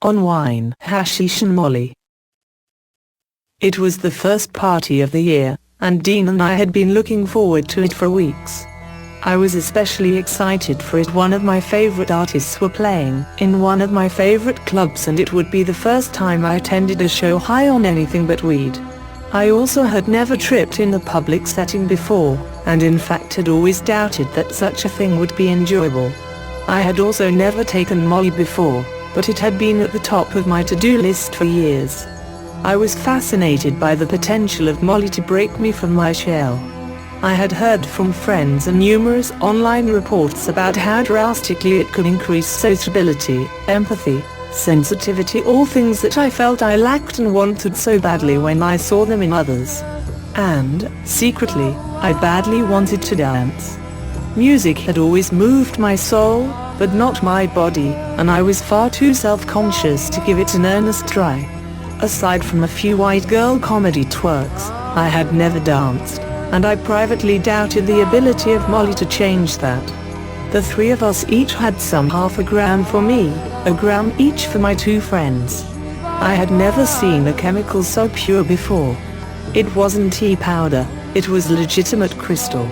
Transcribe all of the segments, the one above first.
on wine, hashish and Molly. It was the first party of the year, and Dean and I had been looking forward to it for weeks. I was especially excited for it. One of my favorite artists were playing in one of my favorite clubs, and it would be the first time I attended a show high on anything but weed. I also had never tripped in a public setting before, and in fact had always doubted that such a thing would be enjoyable. I had also never taken Molly before, but it had been at the top of my to-do list for years. I was fascinated by the potential of Molly to break me from my shell. I had heard from friends and numerous online reports about how drastically it could increase sociability, empathy, sensitivity, all things that I felt I lacked and wanted so badly when I saw them in others. And, secretly, I badly wanted to dance. Music had always moved my soul, but not my body, and I was far too self-conscious to give it an earnest try. Aside from a few white girl comedy twerks, I had never danced, and I privately doubted the ability of Molly to change that. The three of us each had some half a gram for me, a gram each for my two friends. I had never seen a chemical so pure before. It wasn't tea powder, it was legitimate crystal.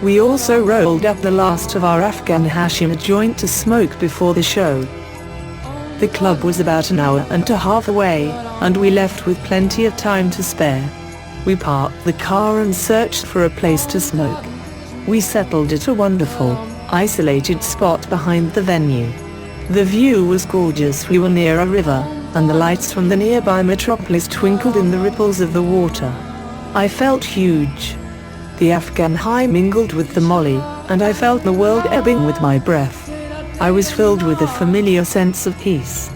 We also rolled up the last of our Afghan hash in a joint to smoke before the show. The club was about an hour and a half away, and we left with plenty of time to spare. We parked the car and searched for a place to smoke. We settled at a wonderful, isolated spot behind the venue. The view was gorgeous. We were near a river, and the lights from the nearby metropolis twinkled in the ripples of the water. I felt huge. The Afghan high mingled with the Molly, and I felt the world ebbing with my breath. I was filled with a familiar sense of peace.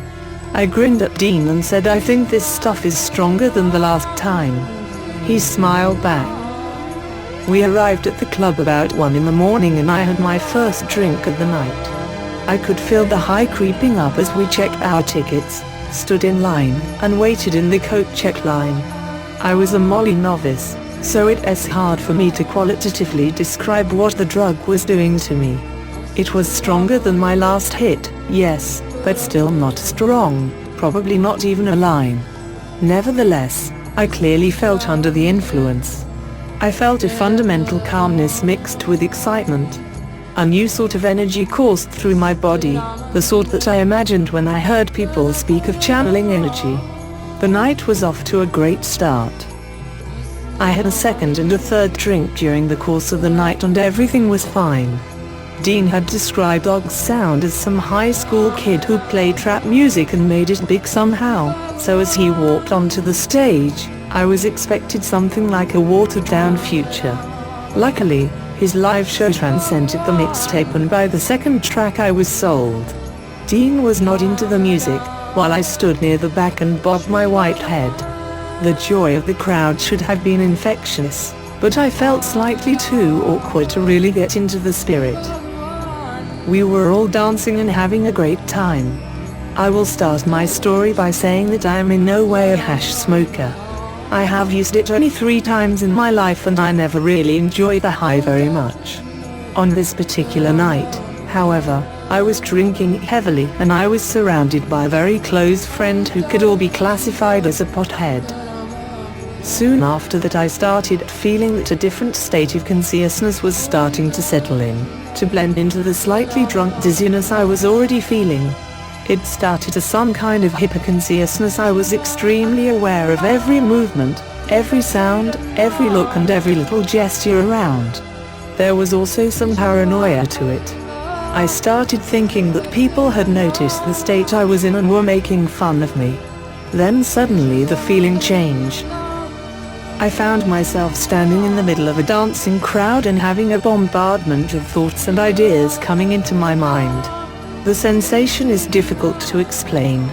I grinned at Dean and said, "I think this stuff is stronger than the last time." He smiled back. We arrived at the club about 1 in the morning, and I had my first drink of the night. I could feel the high creeping up as we checked our tickets, stood in line, and waited in the coat check line. I was a Molly novice, so it's hard for me to qualitatively describe what the drug was doing to me. It was stronger than my last hit, yes, but still not strong, probably not even a line. Nevertheless, I clearly felt under the influence. I felt a fundamental calmness mixed with excitement. A new sort of energy coursed through my body, the sort that I imagined when I heard people speak of channeling energy. The night was off to a great start. I had a second and a third drink during the course of the night, and everything was fine. Dean had described Og's sound as some high school kid who played trap music and made it big somehow, so as he walked onto the stage, I was expected something like a watered-down Future. Luckily, his live show transcended the mixtape, and by the second track I was sold. Dean was not into the music, while I stood near the back and bobbed my white head. The joy of the crowd should have been infectious, but I felt slightly too awkward to really get into the spirit. We were all dancing and having a great time. I will start my story by saying that I am in no way a hash smoker. I have used it only 3 times in my life, and I never really enjoy the high very much. On this particular night, however, I was drinking heavily, and I was surrounded by a very close friend who could all be classified as a pothead. Soon after that, I started feeling that a different state of consciousness was starting to settle in, to blend into the slightly drunk dizziness I was already feeling. It started as some kind of hyperconsciousness. I was extremely aware of every movement, every sound, every look, and every little gesture around. There was also some paranoia to it. I started thinking that people had noticed the state I was in and were making fun of me. Then suddenly the feeling changed. I found myself standing in the middle of a dancing crowd and having a bombardment of thoughts and ideas coming into my mind. The sensation is difficult to explain.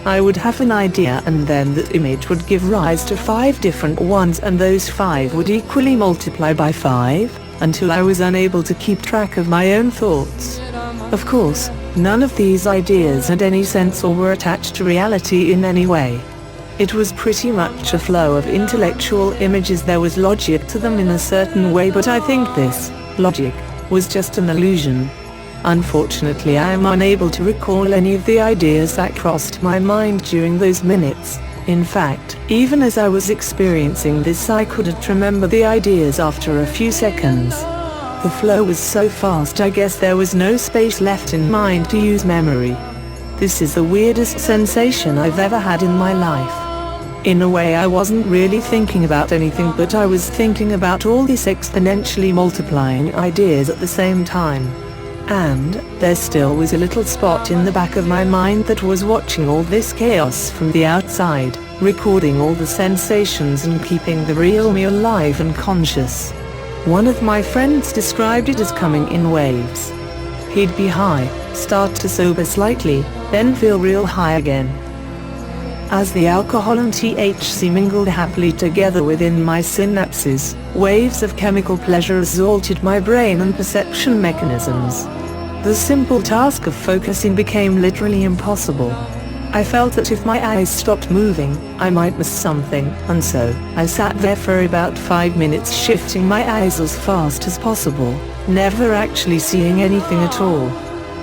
I would have an idea, and then that image would give rise to 5 different ones, and those 5 would equally multiply by 5, until I was unable to keep track of my own thoughts. Of course, none of these ideas had any sense or were attached to reality in any way. It was pretty much a flow of intellectual images. There was logic to them in a certain way, but I think this logic was just an illusion. Unfortunately, I am unable to recall any of the ideas that crossed my mind during those minutes. In fact, even as I was experiencing this, I couldn't remember the ideas after a few seconds. The flow was so fast, I guess there was no space left in mind to use memory. This is the weirdest sensation I've ever had in my life. In a way, I wasn't really thinking about anything, but I was thinking about all these exponentially multiplying ideas at the same time. And there still was a little spot in the back of my mind that was watching all this chaos from the outside, recording all the sensations and keeping the real me alive and conscious. One of my friends described it as coming in waves. He'd be high, start to sober slightly, then feel real high again. As the alcohol and THC mingled happily together within my synapses, waves of chemical pleasure assaulted my brain and perception mechanisms. The simple task of focusing became literally impossible. I felt that if my eyes stopped moving, I might miss something, and so I sat there for about 5 minutes, shifting my eyes as fast as possible, never actually seeing anything at all.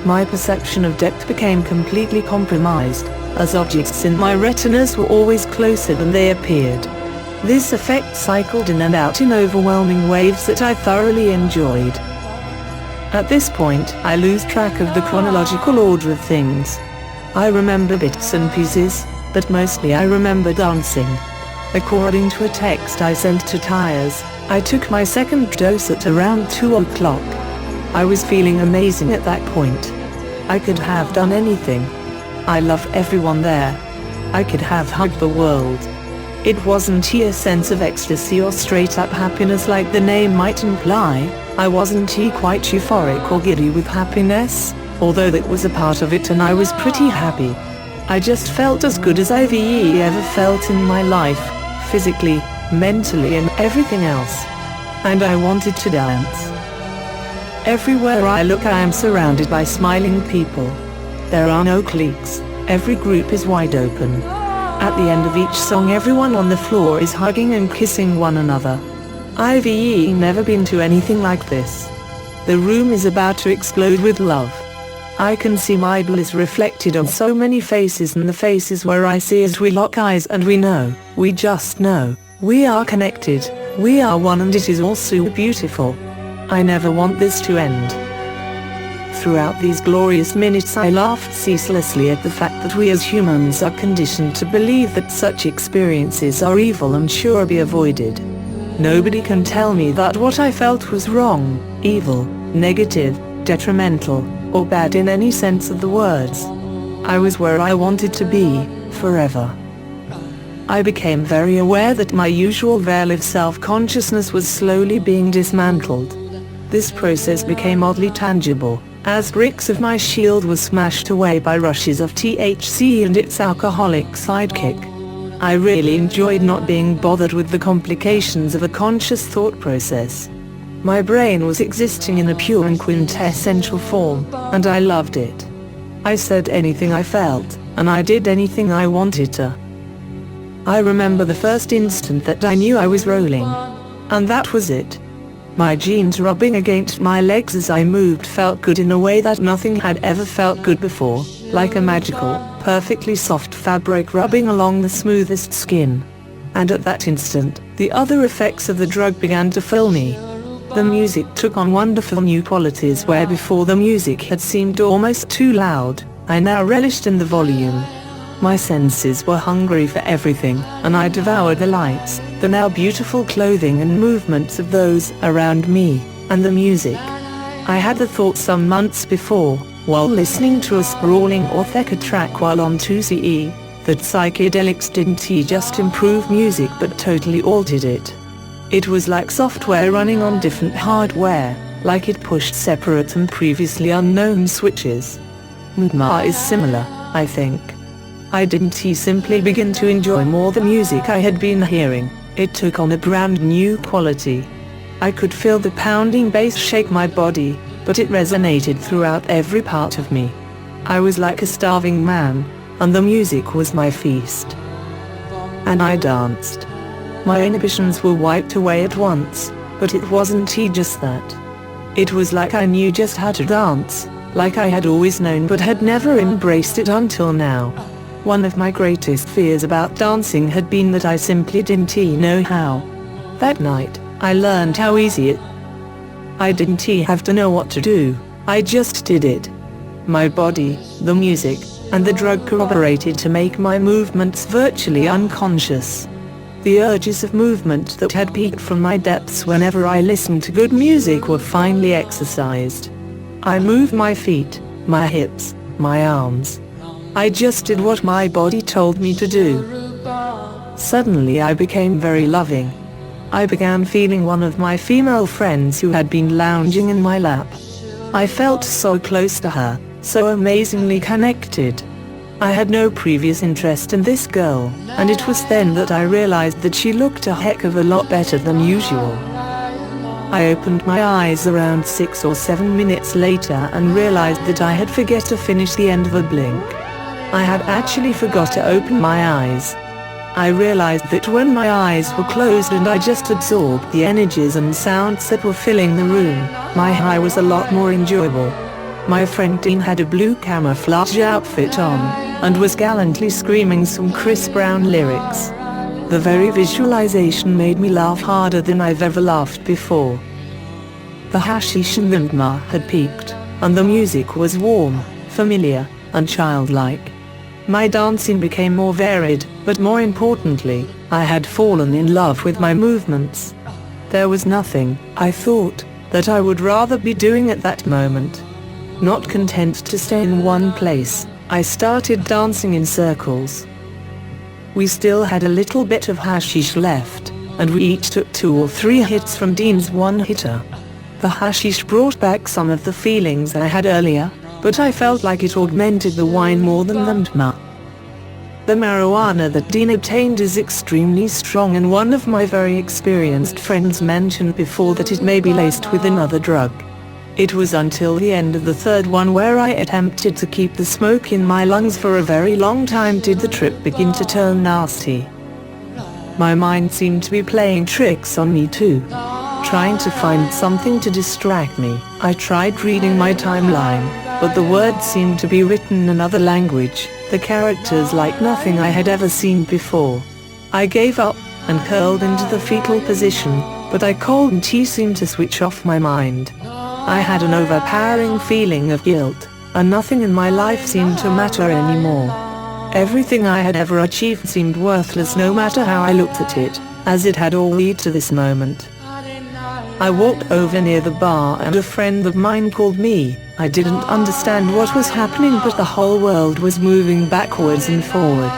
My perception of depth became completely compromised, as objects in my retinas were always closer than they appeared. This effect cycled in and out in overwhelming waves that I thoroughly enjoyed. At this point, I lose track of the chronological order of things. I remember bits and pieces, but mostly I remember dancing. According to a text I sent to Tyres, I took my second dose at around 2 o'clock. I was feeling amazing at that point. I could have done anything. I loved everyone there. I could have hugged the world. It wasn't a sense of ecstasy or straight-up happiness like the name might imply. I wasn't quite euphoric or giddy with happiness, although that was a part of it and I was pretty happy. I just felt as good as I've ever felt in my life, physically, mentally and everything else. And I wanted to dance. Everywhere I look I am surrounded by smiling people. There are no cliques, every group is wide open. At the end of each song everyone on the floor is hugging and kissing one another. I've never been to anything like this. The room is about to explode with love. I can see my bliss reflected on so many faces, and the faces where I see as we lock eyes and we know, we just know, we are connected, we are one, and it is all so beautiful. I never want this to end. Throughout these glorious minutes I laughed ceaselessly at the fact that we as humans are conditioned to believe that such experiences are evil and should be avoided. Nobody can tell me that what I felt was wrong, evil, negative, detrimental, or bad in any sense of the words. I was where I wanted to be, forever. I became very aware that my usual veil of self-consciousness was slowly being dismantled. This process became oddly tangible, as bricks of my shield were smashed away by rushes of THC and its alcoholic sidekick. I really enjoyed not being bothered with the complications of a conscious thought process. My brain was existing in a pure and quintessential form, and I loved it. I said anything I felt, and I did anything I wanted to. I remember the first instant that I knew I was rolling. And that was it. My jeans rubbing against my legs as I moved felt good in a way that nothing had ever felt good before, like a magical, perfectly soft fabric rubbing along the smoothest skin. And at that instant, the other effects of the drug began to fill me. The music took on wonderful new qualities where before the music had seemed almost too loud. I now relished in the volume. My senses were hungry for everything, and I devoured the lights, the now beautiful clothing and movements of those around me, and the music. I had the thought some months before, while listening to a sprawling Ortheka track while on 2CE, that psychedelics didn't just improve music but totally altered it. It was like software running on different hardware, like it pushed separate and previously unknown switches. Mudma is similar, I think. I didn't simply begin to enjoy more the music I had been hearing, it took on a brand new quality. I could feel the pounding bass shake my body, but it resonated throughout every part of me. I was like a starving man, and the music was my feast. And I danced. My inhibitions were wiped away at once, but it wasn't just that. It was like I knew just how to dance, like I had always known but had never embraced it until now. One of my greatest fears about dancing had been that I simply didn't know how. That night, I learned how easy it. I didn't have to know what to do, I just did it. My body, the music, and the drug corroborated to make my movements virtually unconscious. The urges of movement that had peaked from my depths whenever I listened to good music were finally exercised. I moved my feet, my hips, my arms. I just did what my body told me to do. Suddenly I became very loving. I began feeling one of my female friends who had been lounging in my lap. I felt so close to her, so amazingly connected. I had no previous interest in this girl, and it was then that I realized that she looked a heck of a lot better than usual. I opened my eyes around 6 or 7 minutes later and realized that I had forgot to finish the end of a blink. I had actually forgot to open my eyes. I realized that when my eyes were closed and I just absorbed the energies and sounds that were filling the room, my high was a lot more enjoyable. My friend Dean had a blue camouflage outfit on, and was gallantly screaming some Chris Brown lyrics. The very visualization made me laugh harder than I've ever laughed before. The hashish and the had peaked, and the music was warm, familiar, and childlike. My dancing became more varied, but more importantly, I had fallen in love with my movements. There was nothing, I thought, that I would rather be doing at that moment. Not content to stay in one place, I started dancing in circles. We still had a little bit of hashish left, and we each took 2 or 3 hits from Dean's one-hitter. The hashish brought back some of the feelings I had earlier, but I felt like it augmented the wine more than the mtma. The marijuana that Dean obtained is extremely strong, and one of my very experienced friends mentioned before that it may be laced with another drug. It was until the end of the 3rd one, where I attempted to keep the smoke in my lungs for a very long time, did the trip begin to turn nasty. My mind seemed to be playing tricks on me too. Trying to find something to distract me, I tried reading my timeline, but the words seemed to be written in another language, the characters like nothing I had ever seen before. I gave up, and curled into the fetal position, but I couldn't seem to switch off my mind. I had an overpowering feeling of guilt, and nothing in my life seemed to matter anymore. Everything I had ever achieved seemed worthless no matter how I looked at it, as it had all led to this moment. I walked over near the bar and a friend of mine called me. I didn't understand what was happening, but the whole world was moving backwards and forward.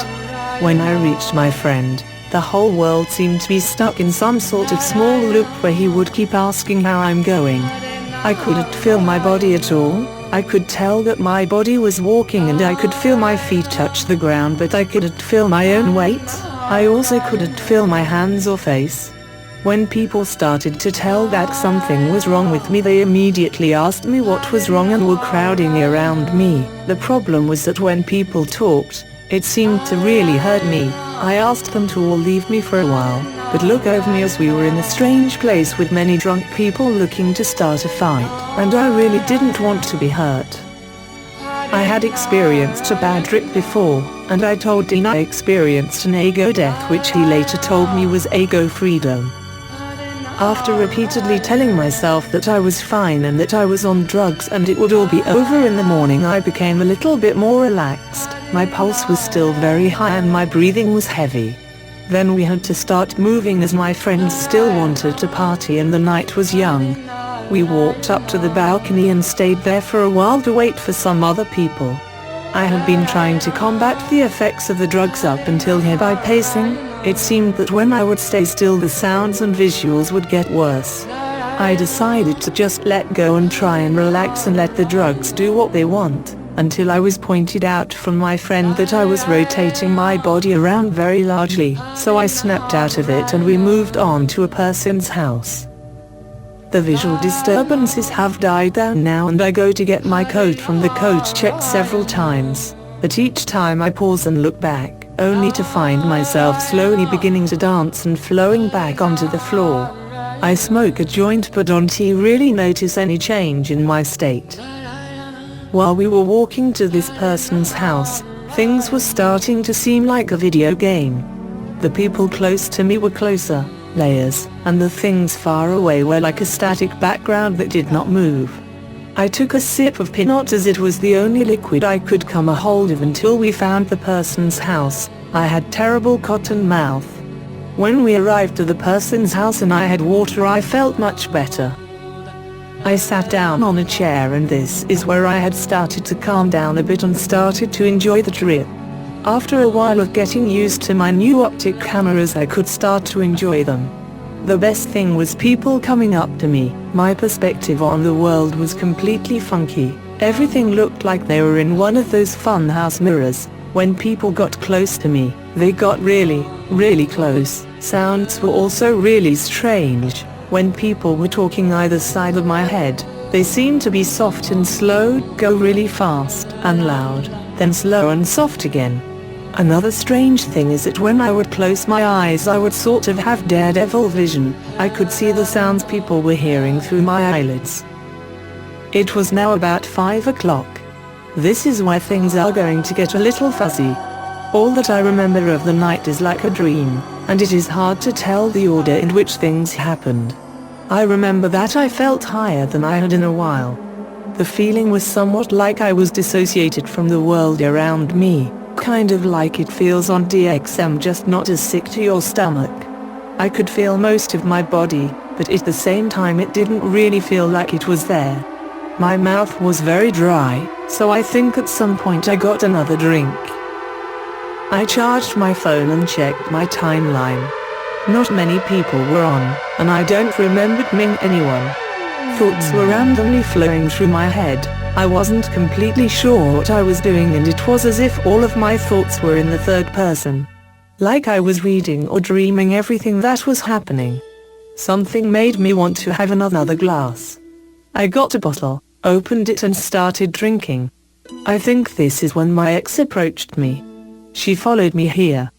When I reached my friend, the whole world seemed to be stuck in some sort of small loop where he would keep asking how I'm going. I couldn't feel my body at all. I could tell that my body was walking and I could feel my feet touch the ground, but I couldn't feel my own weight. I also couldn't feel my hands or face. When people started to tell that something was wrong with me, they immediately asked me what was wrong and were crowding around me. The problem was that when people talked, it seemed to really hurt me. I asked them to all leave me for a while, but look over me, as we were in a strange place with many drunk people looking to start a fight, and I really didn't want to be hurt. I had experienced a bad trip before, and I told Dean I experienced an ego death, which he later told me was ego freedom. After repeatedly telling myself that I was fine and that I was on drugs and it would all be over in the morning, I became a little bit more relaxed. My pulse was still very high and my breathing was heavy. Then we had to start moving as my friends still wanted to party and the night was young. We walked up to the balcony and stayed there for a while to wait for some other people. I had been trying to combat the effects of the drugs up until here by pacing. It seemed that when I would stay still, the sounds and visuals would get worse. I decided to just let go and try and relax and let the drugs do what they want, until I was pointed out from my friend that I was rotating my body around very largely, so I snapped out of it and we moved on to a person's house. The visual disturbances have died down now and I go to get my coat from the coat check several times, but each time I pause and look back, only to find myself slowly beginning to dance and flowing back onto the floor. I smoke a joint but don't really notice any change in my state. While we were walking to this person's house, things were starting to seem like a video game. The people close to me were closer, layers, and the things far away were like a static background that did not move. I took a sip of Pinot as it was the only liquid I could come a hold of until we found the person's house. I had terrible cotton mouth. When we arrived to the person's house and I had water, I felt much better. I sat down on a chair, and this is where I had started to calm down a bit and started to enjoy the trip. After a while of getting used to my new optic cameras, I could start to enjoy them. The best thing was people coming up to me. My perspective on the world was completely funky. Everything looked like they were in one of those funhouse mirrors. When people got close to me, they got really, really close. Sounds were also really strange. When people were talking either side of my head, they seemed to be soft and slow, go really fast and loud, then slow and soft again. Another strange thing is that when I would close my eyes, I would sort of have daredevil vision. I could see the sounds people were hearing through my eyelids. It was now about 5 o'clock. This is where things are going to get a little fuzzy. All that I remember of the night is like a dream, and it is hard to tell the order in which things happened. I remember that I felt higher than I had in a while. The feeling was somewhat like I was dissociated from the world around me, kind of like it feels on DXM, just not as sick to your stomach. I could feel most of my body, but at the same time it didn't really feel like it was there. My mouth was very dry, so I think at some point I got another drink. I charged my phone and checked my timeline. Not many people were on, and I don't remember meeting anyone. Thoughts were randomly flowing through my head. I wasn't completely sure what I was doing, and it was as if all of my thoughts were in the third person. Like I was reading or dreaming everything that was happening. Something made me want to have another glass. I got a bottle, opened it and started drinking. I think this is when my ex approached me. She followed me here.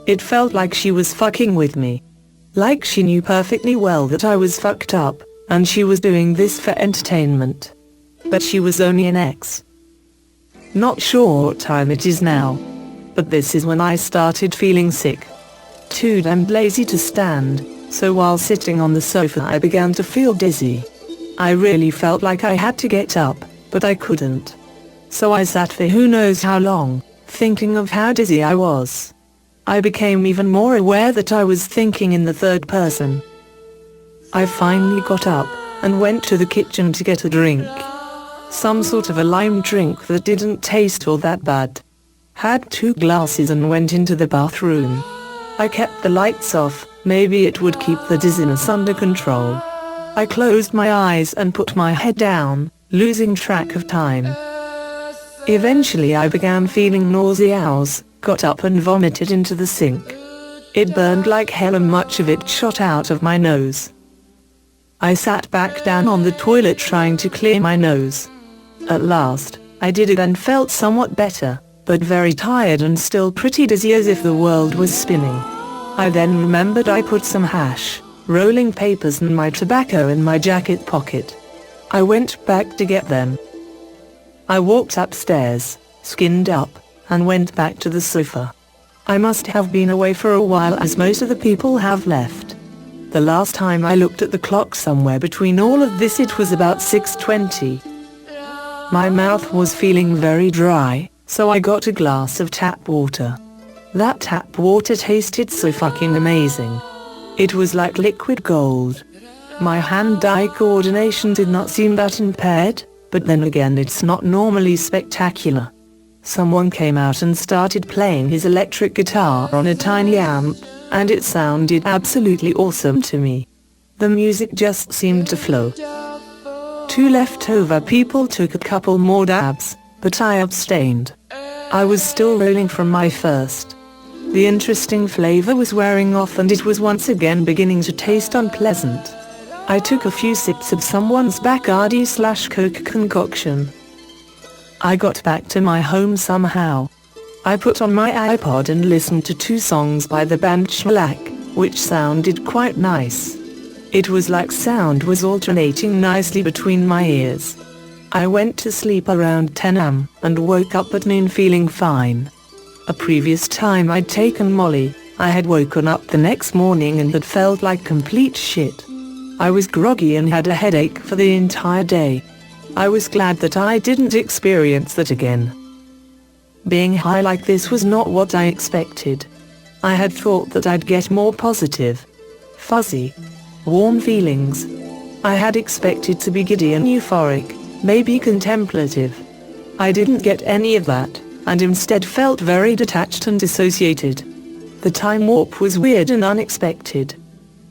It felt like she was fucking with me. Like she knew perfectly well that I was fucked up, and she was doing this for entertainment. But she was only an ex. Not sure what time it is now. But this is when I started feeling sick. Too damn lazy to stand, so while sitting on the sofa I began to feel dizzy. I really felt like I had to get up, but I couldn't. So I sat for who knows how long, thinking of how dizzy I was. I became even more aware that I was thinking in the third person. I finally got up, and went to the kitchen to get a drink. Some sort of a lime drink that didn't taste all that bad. Had 2 glasses and went into the bathroom. I kept the lights off, maybe it would keep the dizziness under control. I closed my eyes and put my head down, losing track of time. Eventually I began feeling nauseous, got up and vomited into the sink. It burned like hell and much of it shot out of my nose. I sat back down on the toilet trying to clear my nose. At last, I did it and felt somewhat better, but very tired and still pretty dizzy as if the world was spinning. I then remembered I put some hash, rolling papers and my tobacco in my jacket pocket. I went back to get them. I walked upstairs, skinned up, and went back to the sofa. I must have been away for a while as most of the people have left. The last time I looked at the clock somewhere between all of this it was about 6:20. My mouth was feeling very dry, so I got a glass of tap water. That tap water tasted so fucking amazing. It was like liquid gold. My hand-eye coordination did not seem that impaired, but then again it's not normally spectacular. Someone came out and started playing his electric guitar on a tiny amp, and it sounded absolutely awesome to me. The music just seemed to flow. 2 leftover people took a couple more dabs, but I abstained. I was still rolling from my first. The interesting flavor was wearing off and it was once again beginning to taste unpleasant. I took a few sips of someone's Bacardi/Coke concoction. I got back to my home somehow. I put on my iPod and listened to 2 songs by the band Shellac, which sounded quite nice. It was like sound was alternating nicely between my ears. I went to sleep around 10 am and woke up at noon feeling fine. A previous time I'd taken Molly, I had woken up the next morning and had felt like complete shit. I was groggy and had a headache for the entire day. I was glad that I didn't experience that again. Being high like this was not what I expected. I had thought that I'd get more positive, fuzzy, warm feelings. I had expected to be giddy and euphoric, maybe contemplative. I didn't get any of that, and instead felt very detached and dissociated. The time warp was weird and unexpected.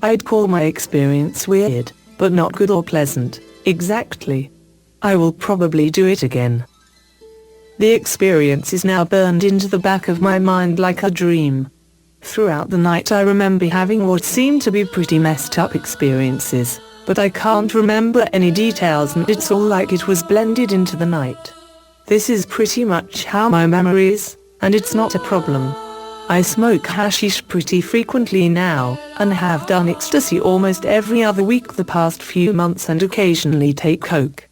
I'd call my experience weird, but not good or pleasant, exactly. I will probably do it again. The experience is now burned into the back of my mind like a dream. Throughout the night I remember having what seemed to be pretty messed up experiences, but I can't remember any details and it's all like it was blended into the night. This is pretty much how my memory is, and it's not a problem. I smoke hashish pretty frequently now, and have done ecstasy almost every other week the past few months and occasionally take coke.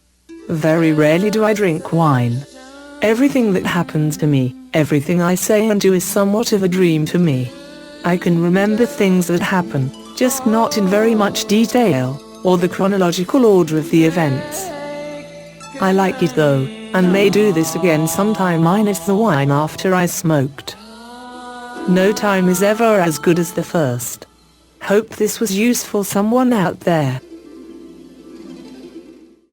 Very rarely do I drink wine. Everything that happens to me, everything I say and do is somewhat of a dream to me. I can remember things that happen, just not in very much detail, or the chronological order of the events. I like it though, and may do this again sometime minus the wine after I smoked. No time is ever as good as the first. Hope this was useful someone out there.